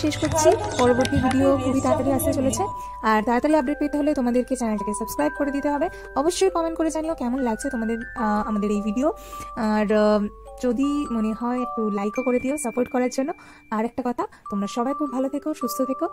শেষ করছি। পরবর্তী ভিডিও খুবই তাড়াতাড়ি আসতে চলেছে, আর তাড়াতাড়ি আপডেট পেতে হলে তোমাদেরকে চ্যানেলটাকে সাবস্ক্রাইব করে দিতে হবে। অবশ্যই কমেন্ট করে জানিও কেমন লাগছে তোমাদের আমাদের এই ভিডিও, আর যদি মনে হয় একটু লাইকও করে দিও সাপোর্ট করার জন্য। আর একটা কথা, তোমরা সবাই খুব ভালো থেকো, সুস্থ থেকো।